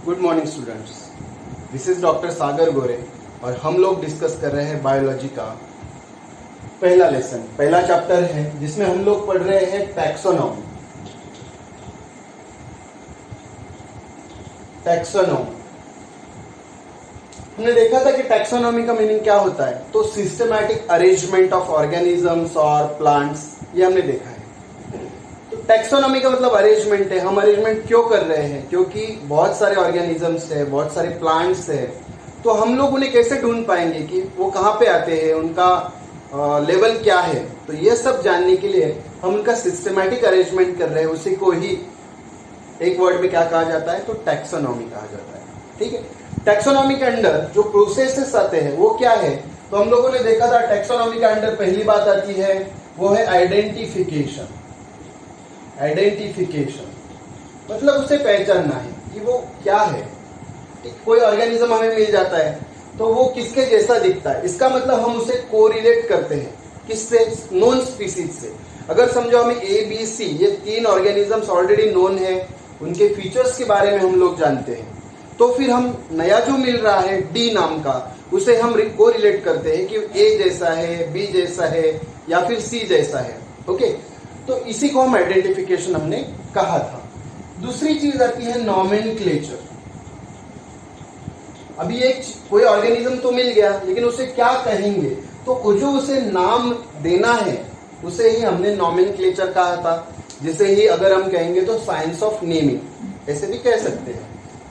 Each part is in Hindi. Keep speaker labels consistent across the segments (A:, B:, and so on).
A: Good morning students, this is doctor Sagar Gore और हम लोग डिस्कस कर रहे हैं बायोलॉजी का पहला लेसन, पहला चैप्टर है जिसमें हम लोग पढ़ रहे हैं टैक्सोनॉमी। हमने देखा था कि टैक्सोनॉमी का मीनिंग क्या होता है, तो सिस्टमैटिक अरेंजमेंट ऑफ ऑर्गेनिजम्स और प्लांट्स, ये हमने देखा है। तो टैक्सोनॉमी का मतलब अरेंजमेंट है। हम अरेंजमेंट क्यों कर रहे हैं? क्योंकि बहुत सारे ऑर्गेनिजम्स है, बहुत सारे प्लांट्स है, तो हम लोग उन्हें कैसे ढूंढ पाएंगे कि वो कहाँ पे आते हैं, उनका लेवल क्या है। तो ये सब जानने के लिए हम उनका सिस्टमैटिक अरेंजमेंट कर रहे हैं। उसी को ही एक वर्ड में क्या कहा जाता है, तो टैक्सोनॉमी कहा जाता है। ठीक है, टैक्सोनॉमी के अंदर जो प्रोसेसेस आते हैं वो क्या है, तो हम लोगों ने देखा था टैक्सोनॉमी के अंदर पहली बात आती है वो है आइडेंटिफिकेशन। मतलब उसे पहचानना है कि वो क्या है। कोई ऑर्गेनिज्म हमें मिल जाता है तो वो किसके जैसा दिखता है, इसका मतलब हम उसे कोरिलेट करते हैं किससे, नोन स्पीसीज से। अगर समझो हमें ए बी सी ये तीन ऑर्गेनिजम्स ऑलरेडी नोन है, उनके फीचर्स के बारे में हम लोग जानते हैं, तो फिर हम नया जो मिल रहा है डी नाम का, उसे हम कोरिलेट करते हैं कि ए जैसा है, बी जैसा है या फिर सी जैसा है। ओके, तो इसी को हम आइडेंटिफिकेशन हमने कहा था। दूसरी चीज आती है नॉमेनक्लेचर। अभी एक कोई ऑर्गेनिज्म तो मिल गया, लेकिन उसे क्या कहेंगे, तो जो उसे नाम देना है उसे ही हमने नॉमेनक्लेचर कहा था। जिसे ही अगर हम कहेंगे तो साइंस ऑफ नेमिंग, ऐसे भी कह सकते हैं।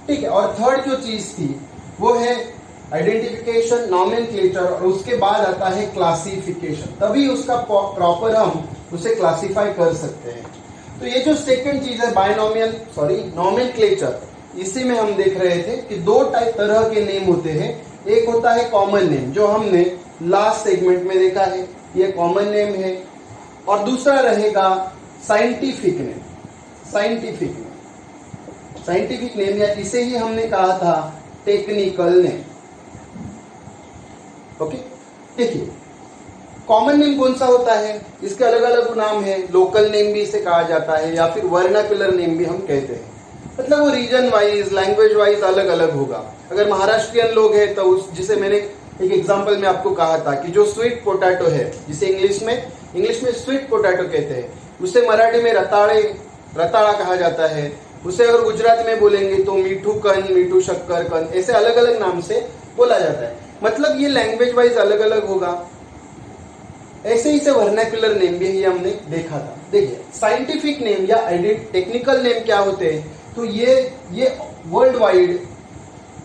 A: ठीक है, और थर्ड जो चीज थी वो है आइडेंटिफिकेशन, नॉमेनक्लेचर, और उसके बाद आता है क्लासिफिकेशन। तभी उसका प्रॉपर हम उसे क्लासिफाई कर सकते हैं। तो ये जो सेकंड चीज है नॉमेनक्लेचर, इसी में हम देख रहे थे कि दो तरह के नेम होते हैं। एक होता है कॉमन नेम, जो हमने लास्ट सेगमेंट में देखा है, ये कॉमन नेम है। और दूसरा रहेगा साइंटिफिक नेम। साइंटिफिक नेम या इसे ही हमने कहा था टेक्निकल नेम। ओके, देखिए कॉमन नेम कौन सा होता है, इसके अलग अलग नाम है। लोकल नेम भी इसे कहा जाता है या फिर वर्नाकुलर नेम भी हम कहते हैं। मतलब वो रीजन वाइज, लैंग्वेज वाइज अलग अलग होगा। अगर महाराष्ट्रियन लोग हैं तो जिसे मैंने एक एग्जांपल में आपको कहा था कि जो स्वीट पोटैटो है, जिसे इंग्लिश में स्वीट पोटैटो कहते हैं, उसे मराठी में रताड़ा कहा जाता है। उसे अगर गुजराती में बोलेंगे तो मीठू कन, मीठू शक्कर कन, ऐसे अलग अलग नाम से बोला जाता है। मतलब ये लैंग्वेज वाइज अलग अलग होगा। ऐसे ही से वर्नाकुलर नेम भी हमने देखा था। देखिए साइंटिफिक नेम या टेक्निकल नेम क्या होते हैं, तो ये वर्ल्ड वाइड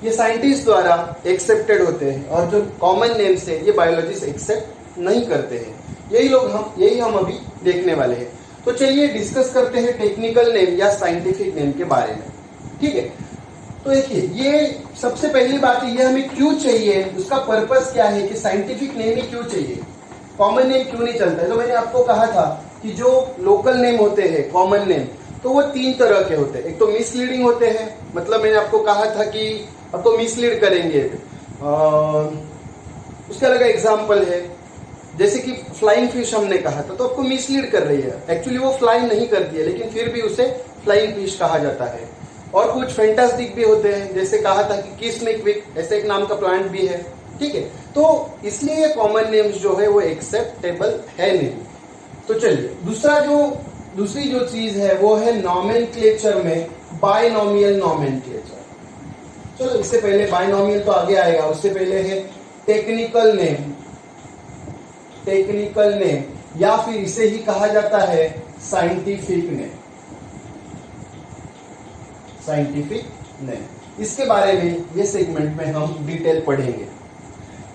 A: ये साइंटिस्ट द्वारा एक्सेप्टेड होते हैं, और जो कॉमन नेम्स है ये बायोलॉजिस्ट एक्सेप्ट नहीं करते हैं। यही हम अभी देखने वाले हैं। तो चलिए डिस्कस करते हैं टेक्निकल नेम या साइंटिफिक नेम के बारे में। ठीक है, तो देखिए ये सबसे पहली बात है, ये हमें क्यों चाहिए, उसका पर्पस क्या है कि साइंटिफिक नेम ही क्यों चाहिए, कॉमन नेम क्यों नहीं चलता है। तो मैंने आपको कहा था कि जो लोकल नेम होते हैं, कॉमन नेम, तो वो तीन तरह के होते हैं। एक तो मिसलीडिंग होते हैं, मतलब मैंने आपको कहा था कि आपको मिसलीड करेंगे। उसका अलग एग्जाम्पल है, जैसे कि फ्लाइंग फिश हमने कहा था, तो आपको मिसलीड कर रही है। एक्चुअली वो फ्लाइंग नहीं करती है, लेकिन फिर भी उसे फ्लाइंग फिश कहा जाता है। और कुछ फैंटास्टिक भी होते हैं, जैसे कहा था कि किस्मिक, ऐसे एक नाम का प्लांट भी है। ठीक है, तो इसलिए ये कॉमन नेम्स जो है वो एक्सेप्टेबल है नहीं। तो चलिए दूसरी जो चीज है वो है नॉमेनक्लेचर में बायनॉमियल नॉमेनक्लेचर। चलो इससे पहले बायनॉमियल तो आगे आएगा, उससे पहले है टेक्निकल नेम या फिर इसे ही कहा जाता है साइंटिफिक नेम। इसके बारे में ये सेगमेंट में हम डिटेल पढ़ेंगे।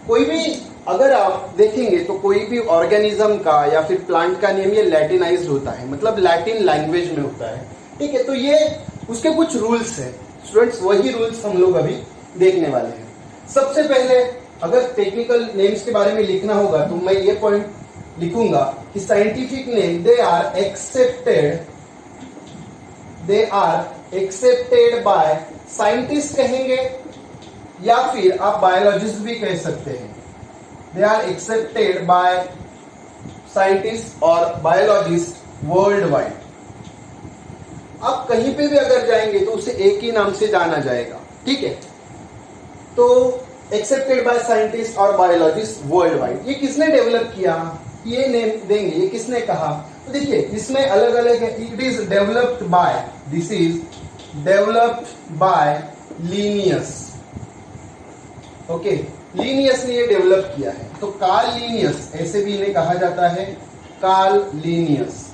A: कोई भी अगर आप देखेंगे तो कोई भी ऑर्गेनिज्म का या फिर प्लांट का नेम ये लैटिनाइज्ड होता है, मतलब लैटिन लैंग्वेज में होता है। ठीक है, तो ये उसके कुछ रूल्स है स्टूडेंट्स, वही रूल्स हम लोग अभी देखने वाले हैं। सबसे पहले अगर टेक्निकल नेम्स के बारे में लिखना होगा तो मैं ये पॉइंट लिखूंगा कि scientific name they are accepted by scientist कहेंगे, या फिर आप बायोलॉजिस्ट भी कह सकते हैं। They are accepted by scientist और बायोलॉजिस्ट वर्ल्ड वाइड। आप कहीं पे भी अगर जाएंगे तो उसे एक ही नाम से जाना जाएगा। ठीक है। तो एक्सेप्टेड बाय साइंटिस्ट और बायोलॉजिस्ट वर्ल्ड वाइड, ये किसने डेवलप किया, ये नेम देंगे, ये किसने कहा। तो देखिए इसमें अलग अलग है। It is developed by, this is developed by Linnaeus. Okay, Linnaeus ने ये डेवलप किया है। तो कार्ल लीनियस, ऐसे भी इन्हें कहा जाता है, कार्ल लीनियस।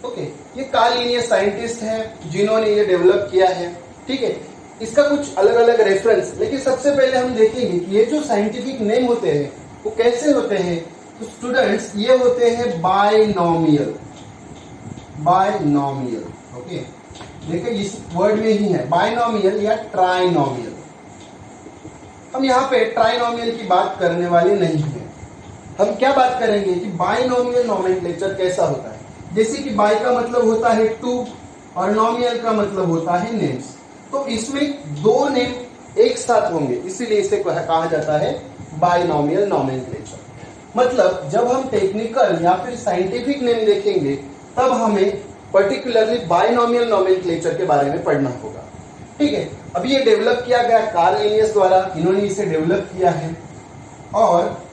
A: ओके, ये कार्ल लीनियस साइंटिस्ट है जिन्होंने ये डेवलप किया है। ठीक है, इसका कुछ अलग अलग रेफरेंस, लेकिन सबसे पहले हम देखेंगे कि ये जो साइंटिफिक नेम होते हैं वो कैसे होते हैं। तो स्टूडेंट्स, ये होते हैं बायनॉमियल, बायनॉमियल। ओके, देखिए इस वर्ड में ही है बायनॉमियल या ट्राइनॉमियल। हम यहाँ पे ट्राइनॉमियल की बात करने वाले नहीं हैं। हम क्या बात करेंगे कि बायनॉमियल नोमेनक्लेचर कैसा होता है। जैसे कि बाय का मतलब होता है टू और नॉमियल का मतलब होता है नेम्स। तो इसमें दो नेम एक साथ होंगे, इसीलिए इसे कहा जाता है बायनॉमियल नोमेनक्लेचर। मतलब जब हम टेक्निकल या फिर साइंटिफिक नेम देखेंगे तब हमें पर्टिकुलरली बायनॉमियल नोमेनक्लेचर के बारे में पढ़ना होगा। ठीक है, अभी ये डेवलप किया गया कार्ल लीनियस द्वारा, इन्होंने इसे डेवलप किया है। और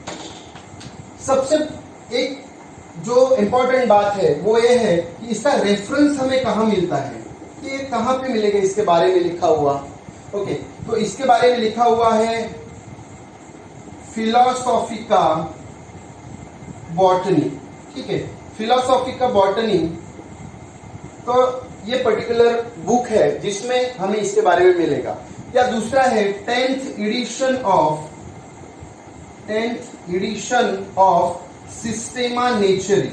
A: सबसे एक जो इंपॉर्टेंट बात है वो ये है कि इसका रेफरेंस हमें कहाँ मिलता है, कि ये कहाँ पे मिलेगा, इसके बारे में लिखा हुआ। ओके, तो इसके बारे में लिखा हुआ है फिलोसॉफिका बॉटनी। ठीक है, फिलोसॉफिका बॉटनी, तो ये पर्टिकुलर बुक है जिसमें हमें इसके बारे में मिलेगा। या दूसरा है 10th एडिशन ऑफ सिस्टेमा नेचरी,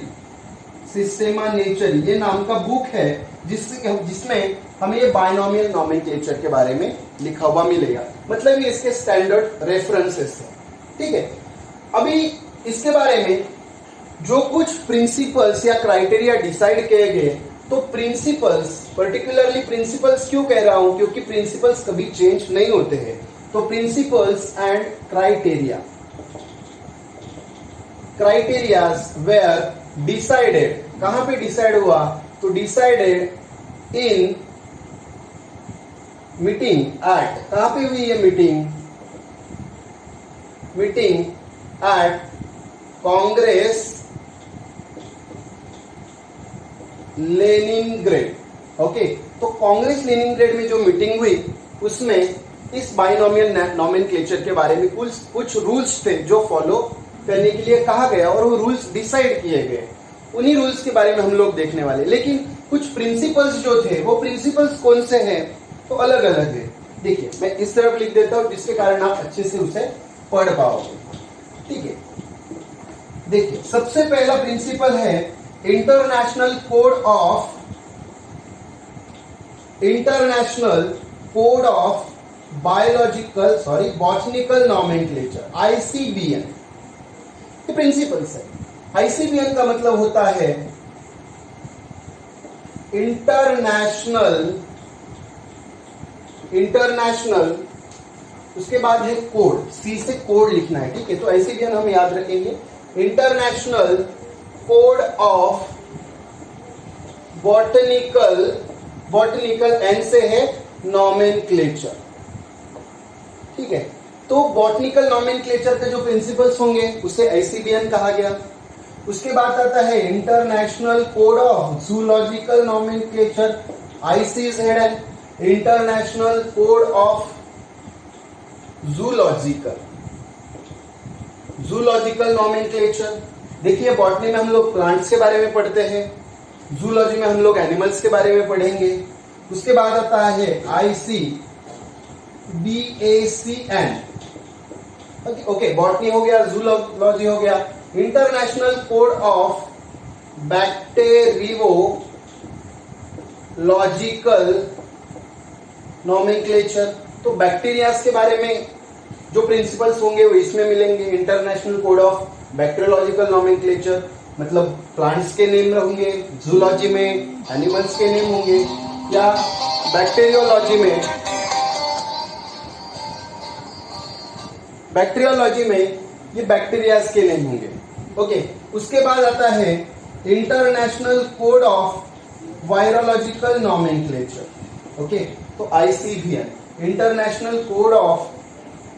A: सिस्टेमा नेचरी ये नाम का बुक है जिसमें हमें ये बायनॉमियल नोमेनक्लेचर के बारे में लिखा हुआ मिलेगा। मतलब ये इसके स्टैंडर्ड रेफरेंसेस है। ठीक है, अभी इसके बारे में जो कुछ प्रिंसिपल्स या क्राइटेरिया डिसाइड किए गए, तो प्रिंसिपल्स, पर्टिकुलरली प्रिंसिपल्स क्यों कह रहा हूं, क्योंकि प्रिंसिपल्स कभी चेंज नहीं होते हैं। तो principles and criteria, criterias were decided, कहां पे डिसाइड हुआ, तो डिसाइडेड इन मीटिंग एट, कहां पे हुई ये meeting, meeting at congress Leningrad. Okay, तो कांग्रेस लेनिनग्रेड में जो मीटिंग हुई उसमें इस बायनॉमियल नोमेनक्लेचर के बारे में कुछ रूल्स थे जो फॉलो करने के लिए कहा गया और वो रूल्स डिसाइड किए गए। उन्हीं रूल्स के बारे में हम लोग देखने वाले। लेकिन कुछ प्रिंसिपल्स जो थे वो प्रिंसिपल्स कौन से हैं, तो अलग अलग है। देखिए मैं इस तरफ लिख देता हूं जिसके कारण आप अच्छे से उसे पढ़ पाओगे। ठीक है, देखिए सबसे पहला प्रिंसिपल है international code of botanical nomenclature, ICBN। ये प्रिंसिपल्स है। ICBN का मतलब होता है इंटरनेशनल, उसके बाद है कोड, C से कोड लिखना है। ठीक है, तो ICBN हम याद रखेंगे, international code of botanical N से है नोमेनक्लेचर। ठीक है, तो बॉटनिकल नोमेनक्लेचर के जो प्रिंसिपल्स होंगे उसे ICBN कहा गया। उसके बाद आता है international code of zoological nomenclature, ICZN, international code of zoological nomenclature. देखिए बॉटनी में हम लोग प्लांट्स के बारे में पढ़ते हैं, जूलॉजी में हम लोग एनिमल्स के बारे में पढ़ेंगे। उसके बाद आता है ICBACN। ओके, बॉटनी हो गया, जूलॉजी हो गया। इंटरनेशनल कोड ऑफ बैक्टेरियोलॉजिकल नोमेनक्लेचर, तो बैक्टीरियाज के बारे में जो प्रिंसिपल्स होंगे वो इसमें मिलेंगे। International code of bacteriological nomenclature मतलब प्लांट्स के नेम होंगे, जूलॉजी में एनिमल्स के नेम होंगे, या बैक्टीरियोलॉजी में ये बैक्टीरियाज के नेम होंगे। ओके, उसके बाद आता है international code of virological nomenclature. Okay, तो ICVN। International code of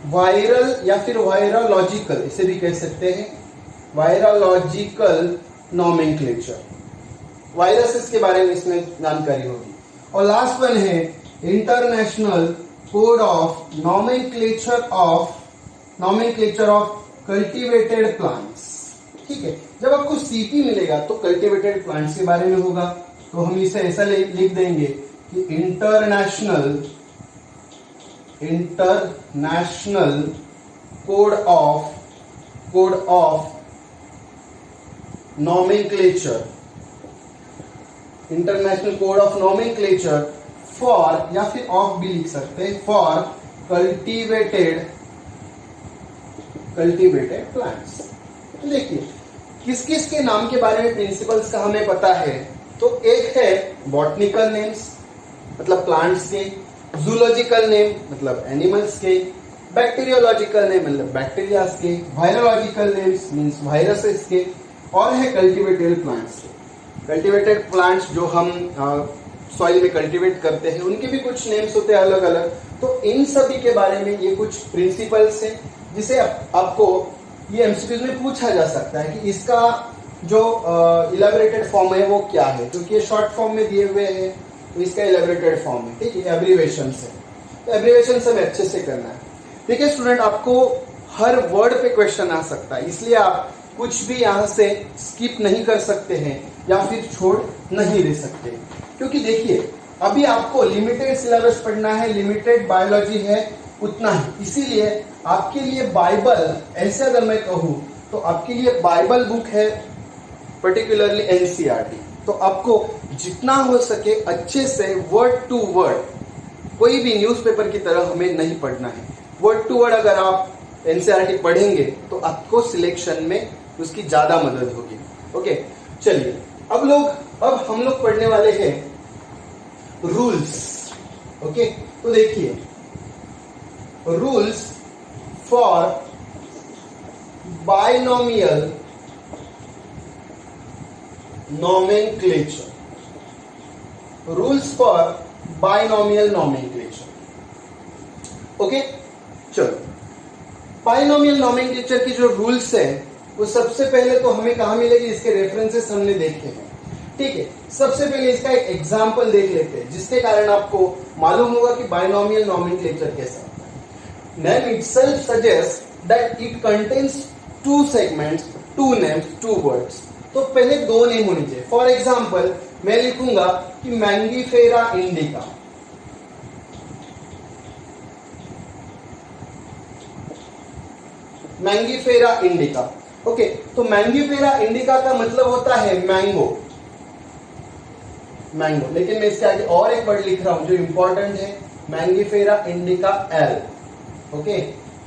A: viral या फिर वायरोलॉजिकल, इसे भी कह सकते हैं वायरोलॉजिकल नॉमेनक्लेचर, वायरसेस के बारे में इसमें जानकारी होगी। और लास्ट वन है international code of nomenclature of cultivated plants. ठीक है, जब आपको सीपी मिलेगा तो कल्टीवेटेड प्लांट्स के बारे में होगा, तो हम इसे ऐसा लिख देंगे कि international code of nomenclature, international code of nomenclature for, या फिर ऑफ भी लिख सकते हैं, फॉर कल्टीवेटेड प्लांट्स। देखिए किस किस के नाम के बारे में प्रिंसिपल्स का हमें पता है। तो एक है बॉटनिकल नेम्स मतलब प्लांट्स के, जूलॉजिकल नेम मतलब एनिमल्स के, बैक्टीरियोलॉजिकल नेम मतलब बैक्टीरियाज के, वायरोलॉजिकल नेम्स मींस वायरसेस के, और है कल्टीवेटेड प्लांट्स के। कल्टीवेटेड प्लांट्स जो हम सॉइल में कल्टीवेट करते हैं उनके भी कुछ नेम्स होते हैं अलग अलग। तो इन सभी के बारे में ये कुछ प्रिंसिपल्स है जिसे आपको ये एमसीक्यूज में पूछा जा सकता है कि इसका जो इलेबोरेटेड फॉर्म है वो क्या है, क्योंकि ये शॉर्ट फॉर्म में दिए हुए हैं तो इसका इलेबोरेटेड फॉर्म है। ठीक है, एब्रीवेशन से, तो एब्रीवेशन से हमें अच्छे से करना है। ठीक है स्टूडेंट, आपको हर वर्ड पे क्वेश्चन आ सकता है, इसलिए आप कुछ भी यहाँ से स्किप नहीं कर सकते हैं या फिर छोड़ नहीं दे सकते, क्योंकि देखिए अभी आपको लिमिटेड सिलेबस पढ़ना है, लिमिटेड बायोलॉजी है उतना ही। इसीलिए आपके लिए बाइबल, ऐसे अगर मैं कहूँ तो आपके लिए बाइबल बुक है, पर्टिकुलरली एनसीईआरटी। तो आपको जितना हो सके अच्छे से वर्ड टू वर्ड, कोई भी न्यूज़पेपर की तरह हमें नहीं पढ़ना है, वर्ड टू वर्ड अगर आप एनसीईआरटी पढ़ेंगे तो आपको सिलेक्शन में उसकी ज्यादा मदद होगी। ओके, चलिए अब हम लोग पढ़ने वाले हैं रूल्स। ओके, तो देखिए rules for binomial nomenclature, rules for binomial nomenclature. Okay, चलो बायनॉमियल नॉमेनक्लेचर की जो रूल्स है वो सबसे पहले तो हमें कहां मिलेगी, इसके रेफरेंसेस हमने देखे हैं। ठीक है, सबसे पहले इसका एक एग्जांपल देख लेते हैं जिसके कारण आपको मालूम होगा कि बायनॉमियल नॉमेनक्लेचर कैसा होता है। Name itself suggests that it contains two segments, two names, two words. तो पहले दो नेम होनी चाहिए। फॉर एग्जाम्पल मैं लिखूंगा कि Mangifera indica, Mangifera indica. Okay, तो मैंगीफेरा इंडिका का मतलब होता है मैंगो, लेकिन मैं इसके आगे और एक वर्ड लिख रहा हूं जो इंपॉर्टेंट है, मैंगीफेरा इंडिका एल। ओके,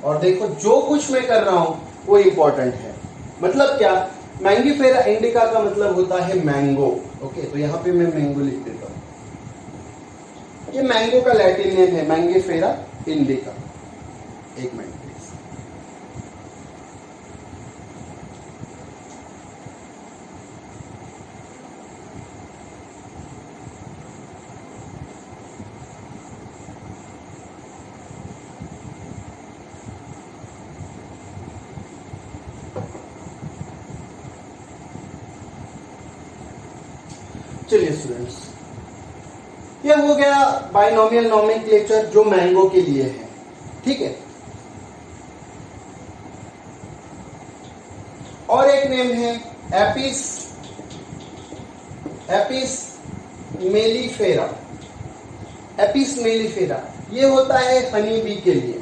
A: और देखो जो कुछ मैं कर रहा हूं वो इंपॉर्टेंट है। मतलब क्या, मैंगीफेरा इंडिका का मतलब होता है मैंगो। ओके, तो यहां पे मैं मैंगो लिख देता हूं। ये मैंगो का लैटिन नेम है मैंगीफेरा इंडिका। एक मिनट प्लीज। चलिए स्टूडेंट्स, यह हो गया बायनॉमियल नॉमेनक्लेचर जो मैंगो के लिए है। ठीक है, और एक नेम है एपिस मेलिफेरा। एपिस मेलिफेरा ये होता है हनी बी के लिए।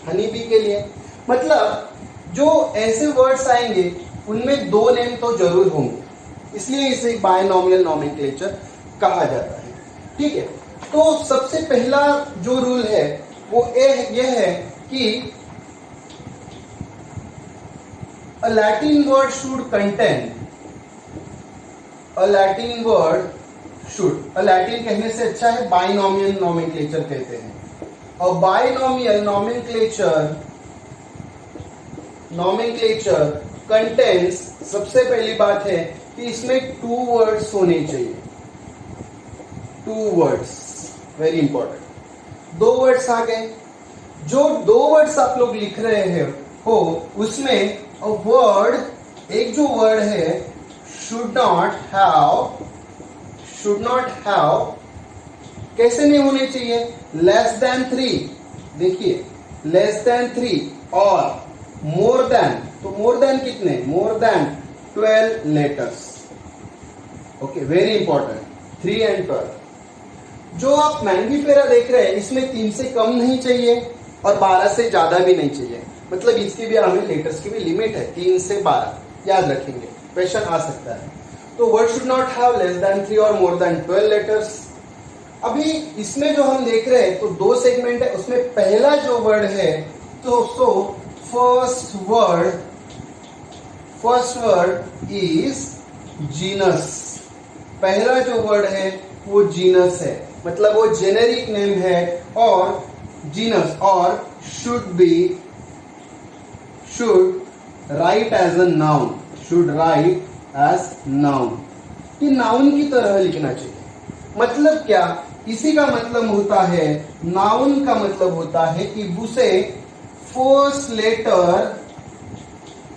A: हनी बी के लिए मतलब जो ऐसे वर्ड्स आएंगे उनमें दो नेम तो जरूर होंगे, इसलिए इसे बायनॉमियल नॉमेनक्लेचर कहा जाता है। ठीक है, तो सबसे पहला जो रूल है वो यह है कि अ Latin word should contain, a Latin word should, a Latin कहने से अच्छा है बायनॉमियल नॉमेनक्लेचर कहते हैं। और बायनॉमियल नॉमेनक्लेचर कंटेन्स, सबसे पहली बात है कि इसमें टू वर्ड्स होने चाहिए, two words. Very important. 2 words आ गए। जो 2 वर्ड्स आप लोग लिख रहे हो उसमें एक जो वर्ड है शुड नॉट हैव कैसे नहीं होने चाहिए? Less than 3। देखिए लेस देन 3 और मोर देन, तो मोर देन कितने? More than 12 letters. Okay, very important. 3 and 12। जो आप मैंगीफेरा देख रहे हैं इसमें 3 से कम नहीं चाहिए और 12 से ज्यादा भी नहीं चाहिए। मतलब इसकी भी हमें लेटर्स की भी लिमिट है, 3 से 12। याद रखेंगे, क्वेश्चन आ सकता है। तो word should not have less than 3 और मोर देन 12 लेटर्स। अभी इसमें जो हम देख रहे हैं तो 2 सेगमेंट है। उसमें पहला जो वर्ड है तो फर्स्ट वर्ड इज जीनस। पहला जो वर्ड है वो जीनस है, मतलब वो जेनेरिक नेम है और जीनस और should write as a noun. Should write as noun, कि नाउन की तरह लिखना चाहिए। मतलब क्या? इसी का मतलब होता है, नाउन का मतलब होता है कि उसे फर्स्ट लेटर,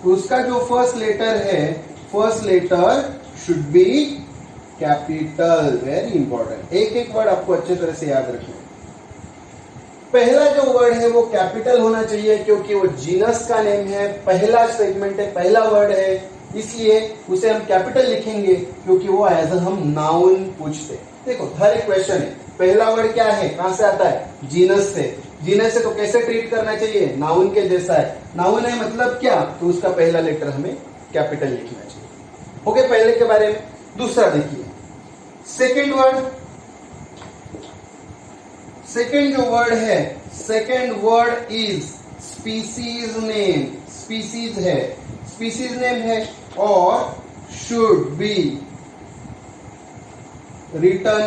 A: उसका जो फर्स्ट लेटर है, first letter should be capital. Very important. एक वर्ड आपको अच्छे तरह से याद रखना है। पहला जो वर्ड है वो कैपिटल होना चाहिए क्योंकि वो जीनस का नेम है, पहला सेगमेंट है, पहला वर्ड है, इसलिए उसे हम कैपिटल लिखेंगे क्योंकि वो एज हम नाउन पूछते। देखो हर एक क्वेश्चन है, पहला वर्ड क्या है, कहां से आता है? जीनस से। जीनस से तो कैसे ट्रीट करना चाहिए? नाउन के जैसा है। नाउन है मतलब क्या? तो उसका पहला लेटर हमें कैपिटल लिखना चाहिए। ओके, पहले के बारे में। दूसरा देखिए, सेकेंड वर्ड। सेकेंड जो वर्ड है, second word is species name. Species है, स्पीसीज नेम है और should be written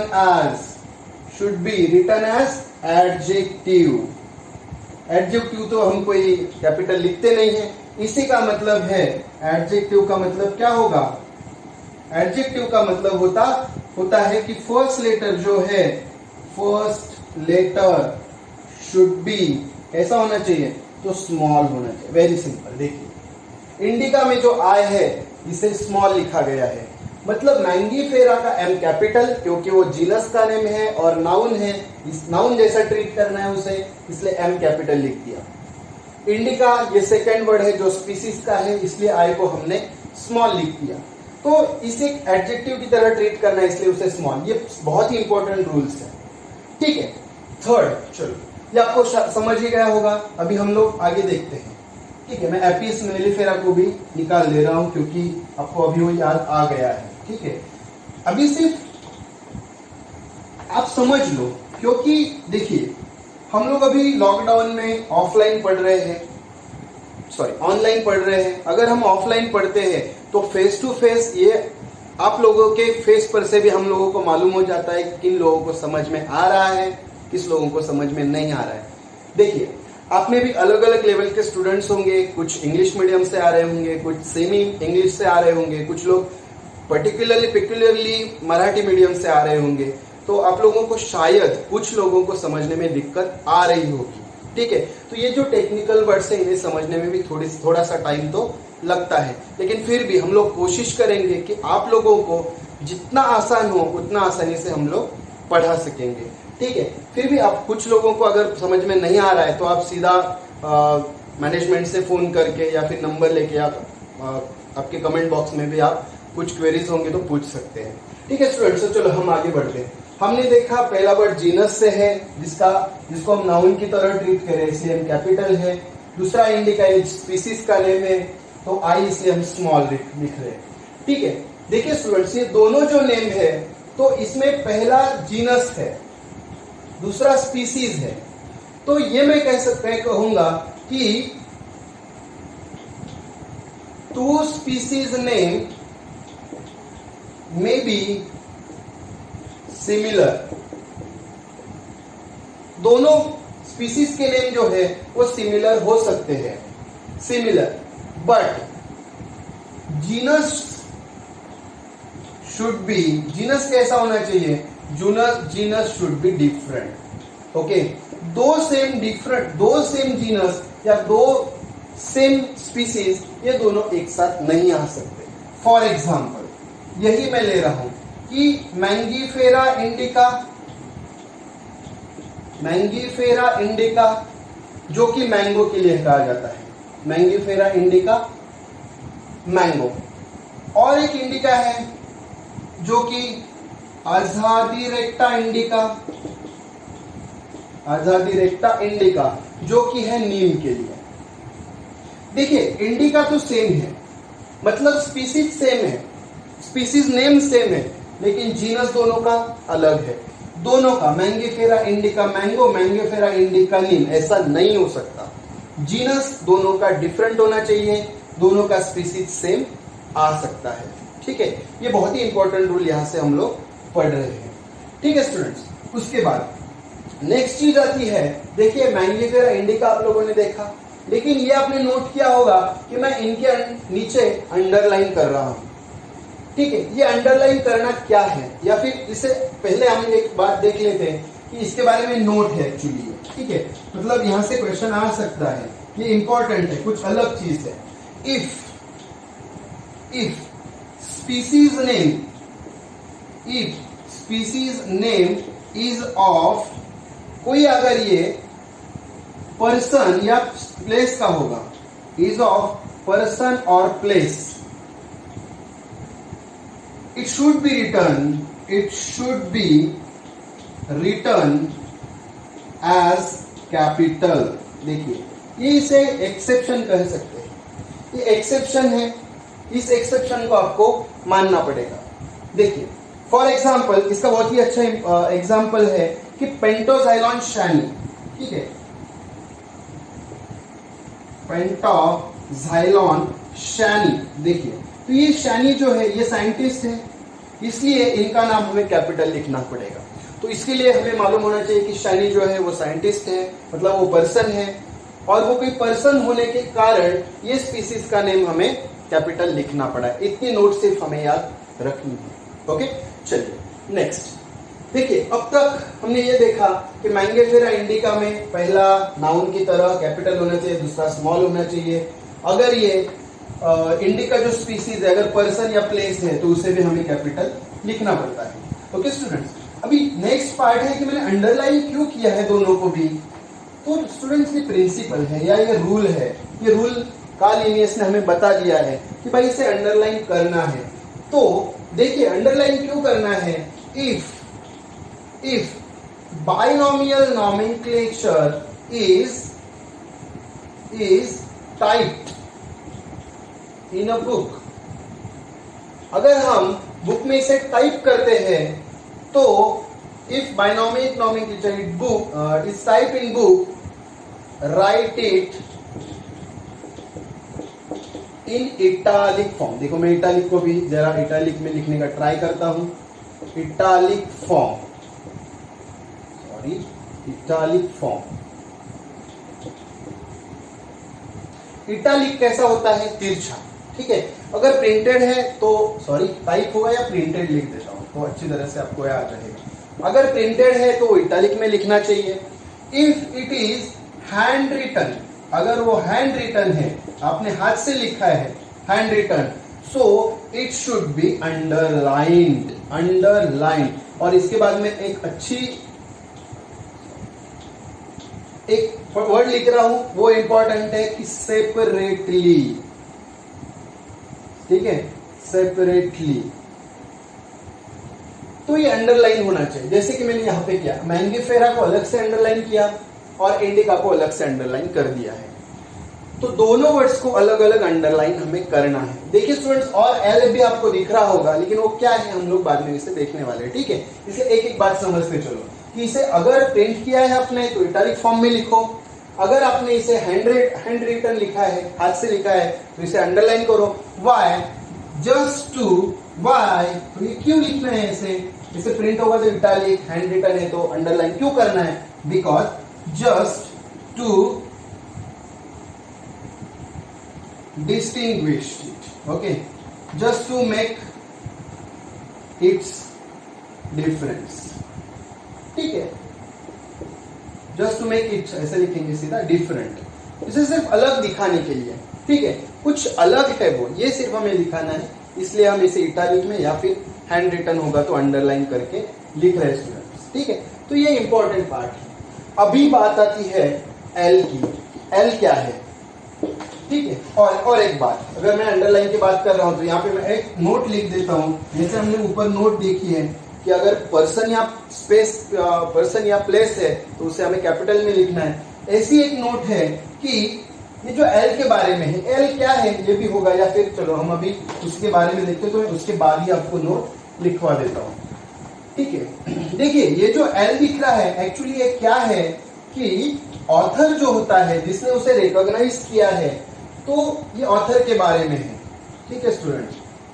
A: as adjective. Adjective तो हम कोई कैपिटल लिखते नहीं है, इसी का मतलब है। एडजेक्टिव का मतलब क्या होगा? एडजेक्टिव का मतलब होता है कि फर्स्ट लेटर जो है, फर्स्ट लेटर शुड बी कैसा होना चाहिए? तो स्मॉल होना चाहिए। Very simple. देखिए इंडिका में जो आई है इसे स्मॉल लिखा गया है, मतलब मैंगीफेरा का एम कैपिटल क्योंकि वो जीनस का नेम है और नाउन है, इस नाउन जैसा ट्रीट करना है उसे, इसलिए एम कैपिटल लिख दिया। इंडिका ये सेकेंड वर्ड है जो स्पीसीज का है, इसलिए आई को हमने स्मॉल लिख दिया। तो इसे एडजेक्टिव की तरह ट्रीट करना है इसलिए उसे स्मॉल। ये बहुत ही इंपॉर्टेंट रूल्स है। ठीक है, थर्ड, चलो ये आपको समझ ही गया होगा। अभी हम लोग आगे देखते हैं। ठीक है, मैं एपिस मेलिफेरा को भी निकाल दे रहा हूं क्योंकि आपको अभी वो याद आ गया है। ठीक है, अभी सिर्फ आप समझ लो क्योंकि देखिए हम लोग अभी लॉकडाउन में ऑफलाइन पढ़ रहे हैं, सॉरी ऑनलाइन पढ़ रहे हैं। अगर हम ऑफलाइन पढ़ते हैं तो फेस टू फेस ये आप लोगों के फेस पर से भी हम लोगों को मालूम हो जाता है कि किन लोगों को समझ में आ रहा है, किस लोगों को समझ में नहीं आ रहा है। देखिए आप में भी अलग अलग लेवल के स्टूडेंट्स होंगे, कुछ इंग्लिश मीडियम से आ रहे होंगे, कुछ सेमी इंग्लिश से आ रहे होंगे, कुछ लोग पर्टिकुलरली मराठी मीडियम से आ रहे होंगे। तो आप लोगों को शायद कुछ लोगों को समझने में दिक्कत आ रही होगी। ठीक है, तो ये जो टेक्निकल वर्ड्स हैं इन्हें समझने में भी थोड़ा सा टाइम तो लगता है, लेकिन फिर भी हम लोग कोशिश करेंगे कि आप लोगों को जितना आसान हो उतना आसानी से हम लोग पढ़ा सकेंगे। ठीक है, फिर भी आप कुछ लोगों को अगर समझ में नहीं आ रहा है तो आप सीधा मैनेजमेंट से फोन करके या फिर नंबर लेके आप आपके कमेंट बॉक्स में भी आप कुछ क्वेरीज होंगे तो पूछ सकते हैं। ठीक है स्टूडेंट्स, तो चलो हम आगे बढ़ते हैं। हमने देखा पहला वर्ड जीनस से है जिसको हम नाउन की तरह ट्रीट करें इसलिए हम कैपिटल है। दूसरा इंडिका स्पीसीज का नेम है तो आई इसलिए हम स्मॉल लिख रहे हैं। ठीक है, देखिए स्टूडेंट्स ये दोनों जो नेम है तो इसमें पहला जीनस है, दूसरा स्पीसीज है। तो ये मैं कहूंगा कि two species name may be similar. दोनों स्पीसीज के नेम जो है वो सिमिलर हो सकते हैं, similar, but genus should be, genus कैसा होना चाहिए? Genus should be different. Okay, दो सेम जीनस या दो सेम स्पीसीज ये दोनों एक साथ नहीं आ सकते। फॉर एग्जाम्पल यही मैं ले रहा हूं कि मैंगीफेरा इंडिका जो कि मैंगो के लिए कहा जाता है, मैंगीफेरा इंडिका मैंगो, और एक इंडिका है जो कि आजादीरेक्टा इंडिका जो कि है नीम के लिए। देखिए इंडिका तो सेम है, मतलब स्पीसीज सेम है, स्पीसीज नेम सेम है, लेकिन जीनस दोनों का अलग है। दोनों का Mangifera indica mango, Mangifera indica neem, ऐसा नहीं हो सकता। जीनस दोनों का डिफरेंट होना चाहिए, दोनों का स्पीसीज सेम आ सकता है। ठीक है, ये बहुत ही इंपॉर्टेंट रूल यहां से हम लोग पढ़ रहे हैं। ठीक है स्टूडेंट्स, उसके बाद नेक्स्ट चीज आती है, देखिए मैंगीफेरा इंडिका आप लोगों ने देखा, लेकिन ये आपने नोट किया होगा कि मैं इनके नीचे अंडरलाइन कर रहा हूं। ठीक है, ये अंडरलाइन करना क्या है, या फिर इससे पहले हम एक बात देख लेते हैं कि इसके बारे में नोट है एक्चुअली। ठीक है, मतलब यहां से क्वेश्चन आ सकता है, ये इंपॉर्टेंट है, कुछ अलग चीज है। If species name is of, कोई अगर ये पर्सन या प्लेस का होगा, इज ऑफ पर्सन और place, it should be written as capital। देखिए ये इसे एक्सेप्शन कह सकते हैं, ये एक्सेप्शन है, इस एक्सेप्शन को आपको मानना पड़ेगा। देखिए फॉर एग्जाम्पल इसका बहुत ही अच्छा एग्जाम्पल है कि पेंटोजाइलॉन शैनी। ठीक है, पेंटोजाइलॉन शैनी, देखिए तो ये शैनी जो है ये साइंटिस्ट है, इसलिए इनका नाम हमें कैपिटल लिखना पड़ेगा। तो इसके लिए हमें मालूम होना चाहिए कि शैनी जो है वो साइंटिस्ट है, मतलब वो पर्सन है, और वो कोई पर्सन होने के कारण ये स्पीसीज का नेम हमें कैपिटल लिखना पड़ा है। इतनी नोट सिर्फ हमें याद रखनी है। ओके, चलिए नेक्स्ट। देखिए अब तक हमने ये देखा कि मैंगीफेरा इंडिका में पहला नाउन की तरह कैपिटल होना चाहिए, दूसरा स्मॉल होना चाहिए। अगर ये इंडिका जो स्पीसीज है अगर पर्सन या प्लेस है तो उसे भी हमें कैपिटल लिखना पड़ता है। ओके स्टूडेंट्स, अभी नेक्स्ट पार्ट है कि मैंने अंडरलाइन क्यों किया है दोनों को भी। तो स्टूडेंट्स ये प्रिंसिपल है या ये रूल है, ये रूल कार्ल लिनियस ने हमें बता दिया है कि भाई इसे अंडरलाइन करना है। तो देखिए अंडरलाइन क्यों करना है, if binomial nomenclature is typed in a book, अगर हम बुक में इसे टाइप करते हैं तो if binomial nomenclature is type in book, right it in italic form. देखो मैं इटालिक को भी जरा इटालिक में लिखने का ट्राई करता हूं। Italic form, italic form. Italic कैसा होता है, तिरछा। ठीक है, अगर प्रिंटेड है तो टाइप होगा या प्रिंटेड लिख देता हूं तो अच्छी तरह से आपको याद रहेगा। अगर प्रिंटेड है तो इटालिक में लिखना चाहिए। If it is hand written, अगर वो हैंड रिटन है, आपने हाथ से लिखा है, hand written, so it should be underlined, और इसके बाद में एक वर्ड लिख रहा हूं, वो इंपॉर्टेंट है कि सेपरेटली। ठीक है, सेपरेटली, तो ये अंडरलाइन होना चाहिए। जैसे कि मैंने यहां पे किया, मैंगीफेरा को अलग से अंडरलाइन किया और इंडिका को अलग से अंडरलाइन कर दिया है। तो दोनों वर्ड्स को अलग अलग अंडरलाइन हमें करना है। देखिए स्टूडेंट्स, और एल भी आपको दिख रहा होगा, लेकिन वो क्या है हम लोग बाद में इसे देखने वाले हैं। ठीक है, इसलिए एक एक बात समझते चलो कि इसे अगर प्रिंट किया है आपने तो इटालिक फॉर्म में लिखो, अगर आपने इसे हैंड रिटन लिखा है, हाथ से लिखा है, तो इसे अंडरलाइन करो। वाई, जस्ट टू, वाई, तो ये क्यों लिखना है इसे प्रिंट होगा तो इटालिक, हैंड रिटन है तो अंडरलाइन क्यों करना है, because just to distinguish it, okay, just to make its difference, ठीक है, जस्ट टू मेक इट ऐसे लिखेंगे सीधा डिफरेंट, इसे सिर्फ अलग दिखाने के लिए, ठीक है, कुछ अलग है वो, ये सिर्फ हमें दिखाना है, इसलिए हम इसे इटालिक में या फिर हैंड रिटन होगा तो अंडरलाइन करके लिख रहे हैं स्टूडेंट्स, ठीक है। तो ये इंपॉर्टेंट पार्ट है। अभी बात आती है एल की। एल क्या है, ठीक है। और एक बात, अगर मैं अंडरलाइन की बात कर रहा हूं तो यहाँ पे मैं एक नोट लिख देता हूं, जैसे हमने ऊपर नोट देखी है कि अगर पर्सन या प्लेस है तो उसे हमें कैपिटल में लिखना है। ऐसी एक नोट है कि ये जो एल के बारे में है, एल क्या है ये भी होगा, या फिर चलो हम अभी उसके बारे में देखते हैं, तो उसके बाद ही आपको नोट लिखवा देता हूं, ठीक है। देखिए ये जो एल दिख रहा है, एक्चुअली ये क्या है कि ऑथर जो होता है जिसने उसे रिकॉग्नाइज किया है, तो ये ऑथर के बारे में है, ठीक है student,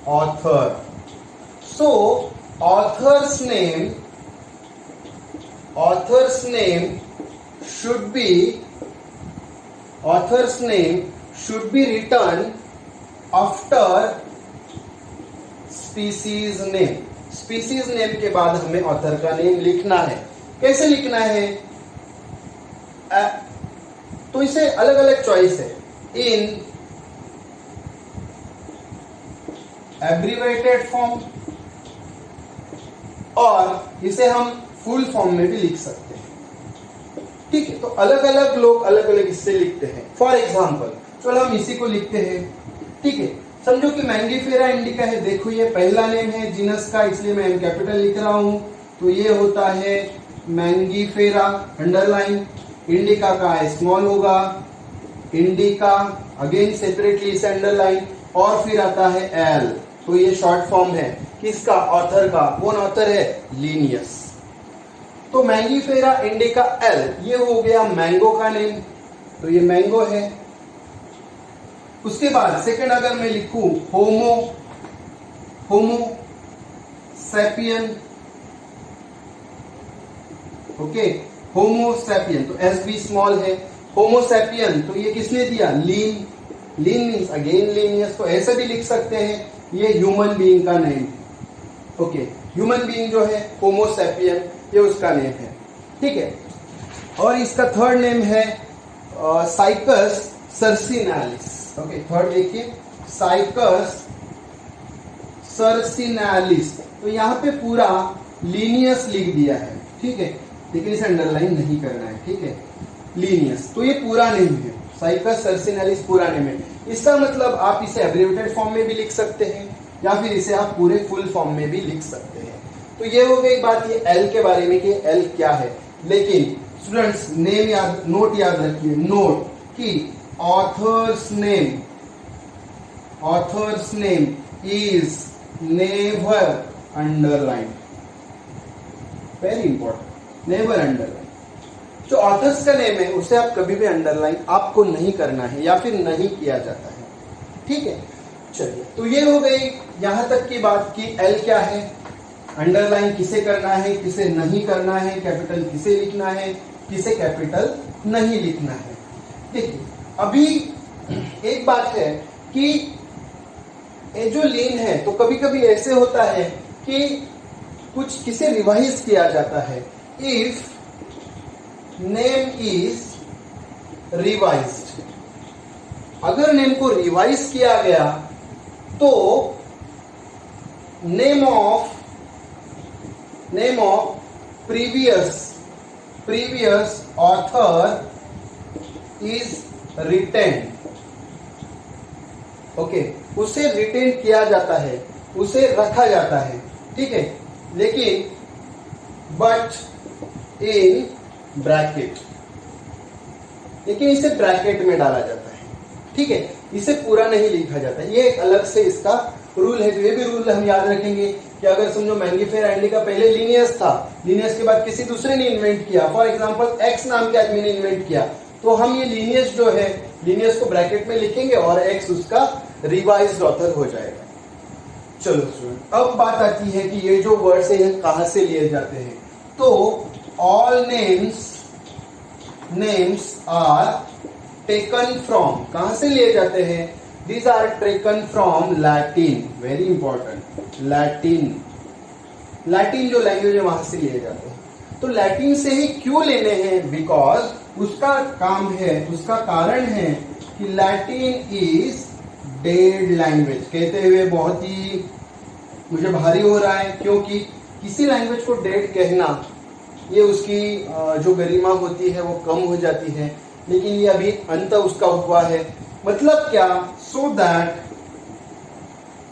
A: author. So author's name should be written after species name. Species name के बाद हमें ऑथर का नेम लिखना है। कैसे लिखना है? तो इसे अलग अलग चॉइस है, इन एब्रीवेटेड फॉर्म, और इसे हम फुल फॉर्म में भी लिख सकते हैं, ठीक है। तो अलग अलग लोग अलग अलग इससे लिखते हैं। फॉर एग्जाम्पल चलो हम इसी को लिखते हैं, ठीक है। समझो कि मैंगीफेरा इंडिका है, देखो ये पहला नेम है जीनस का, इसलिए मैं कैपिटल लिख रहा हूं, तो ये होता है मैंगीफेरा, अंडरलाइन। इंडिका का स्मॉल होगा, इंडिका, अगेन सेपरेटली इसे अंडरलाइन, और फिर आता है एल, तो ये शॉर्ट फॉर्म है किसका? ऑथर का। कौन ऑथर है? लिनियस। तो मैंगीफेरा इंडिका एल, ये हो गया मैंगो का नेम, तो ये मैंगो है। उसके बाद सेकंड अगर मैं लिखूं होमो सैपियन, ओके, होमो सैपियन, तो एस बी स्मॉल है। होमो सैपियन, तो ये किसने दिया? लीन मीन्स अगेन लीनियस, तो ऐसे भी लिख सकते हैं, ये ह्यूमन बीइंग का नेम, ओके। ह्यूमन बीइंग जो है होमो सैपियन, ये उसका नेम है, ठीक है। और इसका थर्ड नेम है साइकस सर्सिनालिस, ओके। थर्ड देखिए, साइकस सर्सिनालिस, तो यहाँ पे पूरा लीनियस लिख दिया है, ठीक है, लेकिन इसे अंडरलाइन नहीं करना है, ठीक है। लीनियस, तो ये पूरा नेम है, साइकस सर्सिनालिस पूरा नेम है। इसका मतलब आप इसे एब्रिविएटेड फॉर्म में भी लिख सकते हैं, या फिर इसे आप पूरे फुल फॉर्म में भी लिख सकते हैं। तो ये हो गई बात ये एल के बारे में कि एल क्या है। लेकिन स्टूडेंट्स नोट याद रखिए, नोट कि author's name is never underline, very important, never underline. जो ऑथर्स का नेम है उसे आप कभी भी अंडरलाइन आपको नहीं करना है, या फिर नहीं किया जाता है, ठीक है। चलिए, तो ये हो गई यहां तक की बात कि एल क्या है, अंडरलाइन किसे करना है, किसे नहीं करना है, कैपिटल किसे लिखना है, किसे कैपिटल नहीं लिखना है। देखिए अभी एक बात है कि ये जो लीन है, तो कभी कभी ऐसे होता है कि कुछ किसे रिवाइज किया जाता है। इफ नेम इज रिवाइज्ड, अगर नेम को रिवाइज किया गया तो name of previous author is retained, okay, उसे रिटेन किया जाता है, उसे रखा जाता है, ठीक है। लेकिन बट इन ब्रैकेट, लेकिन इसे ब्रैकेट में डाला जाता है, ठीक है, इसे पूरा नहीं लिखा जाता। ये एक अलग से इसका रूल है। तो ये भी रूल हम याद रखेंगे कि अगर समझो मैंगीफेरा इंडिका पहले लीनियस था, लीनियस के बाद किसी दूसरे ने इन्वेंट किया, फॉर एग्जांपल एक्स नाम के आदमी ने इन्वेंट किया, तो हम ये लीनियस जो है, लीनियस को ब्रैकेट में लिखेंगे और एक्स उसका रिवाइज्ड ऑथर हो जाएगा। चलो स्टूडेंट, अब बात आती है कि ये जो वर्ड्स है ये कहां से लिए जाते हैं। तो all names are taken from, कहां से लिए जाते हैं? These are taken from Latin, very important, Latin, Latin जो लैंग्वेज है वहां से लिए जाते हैं। तो लैटिन से ही क्यों लेने हैं? बिकॉज उसका काम है, उसका कारण है कि लैटिन इज डेड लैंग्वेज। कहते हुए बहुत ही मुझे भारी हो रहा है, क्योंकि किसी लैंग्वेज को डेड कहना ये उसकी जो गरिमा होती है वो कम हो जाती है, लेकिन ये अभी अंत उसका हुआ है। मतलब क्या? सो दैट,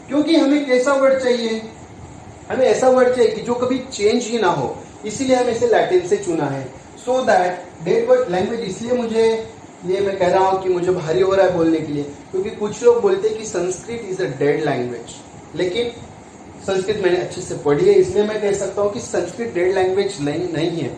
A: क्योंकि हमें कैसा वर्ड चाहिए? हमें ऐसा वर्ड चाहिए कि जो कभी चेंज ही ना हो, इसीलिए हम इसे लैटिन से चुना है। So that dead word language, इसलिए मुझे ये मैं कह रहा हूं कि मुझे भारी हो रहा है बोलने के लिए, क्योंकि कुछ लोग बोलते हैं कि Sanskrit is a dead language, लेकिन संस्कृत मैंने अच्छे से पढ़ी है, इसलिए मैं कह सकता हूं कि संस्कृत डेड लैंग्वेज नहीं है।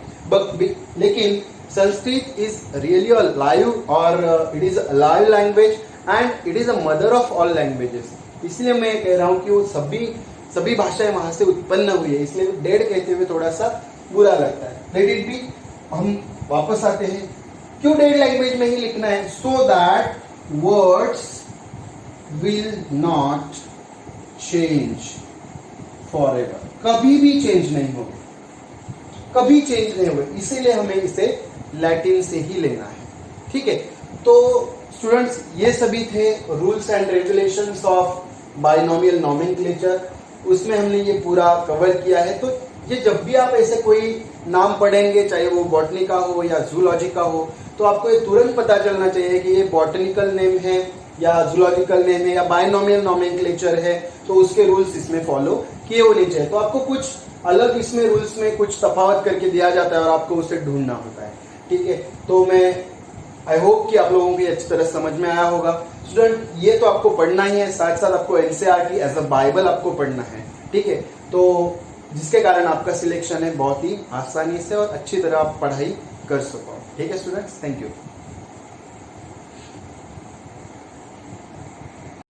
A: लेकिन Sanskrit is really a live, और it is a live language and it is a mother of all languages. इसलिए मैं कह रहा हूं कि वो सभी भाषाएं वहां से उत्पन्न हुई है, इसलिए डेड कहते हुए थोड़ा सा बुरा लगता है। Let it be. हम वापस आते हैं, क्यों डेड लैंग्वेज में ही लिखना है? So that words will not change forever, कभी भी चेंज नहीं होंगे, कभी चेंज नहीं होंगे, इसीलिए हमें इसे लैटिन से ही लेना है। ठीक है, तो स्टूडेंट्स ये सभी थे rules and regulations of binomial nomenclature, उसमें हमने ये पूरा कवर किया है। तो ये जब भी आप ऐसे कोई नाम पढ़ेंगे, चाहे वो बॉटनी का हो या जूलॉजी का हो, तो आपको ये तुरंत पता चलना चाहिए कि ये बॉटनिकल नेम है या जूलॉजिकल नेम है या बाइनोमियल नोमेनक्लेचर है, तो उसके रूल्स इसमें फॉलो किए होने चाहिए। तो आपको कुछ अलग इसमें रूल्स में कुछ तफावत करके दिया जाता है और आपको उसे ढूंढना होता है। ठीक है, तो मैं आई होप कि आप लोगों की अच्छी तरह समझ में आया होगा। स्टूडेंट, ये तो आपको पढ़ना ही है, साथ साथ आपको एनसीईआरटी एज अ बाइबल आपको पढ़ना है। ठीक है, तो जिसके कारण आपका सिलेक्शन है बहुत ही आसानी से और अच्छी तरह आप पढ़ाई कर सको। ठीक है स्टूडेंट्स, थैंक यू।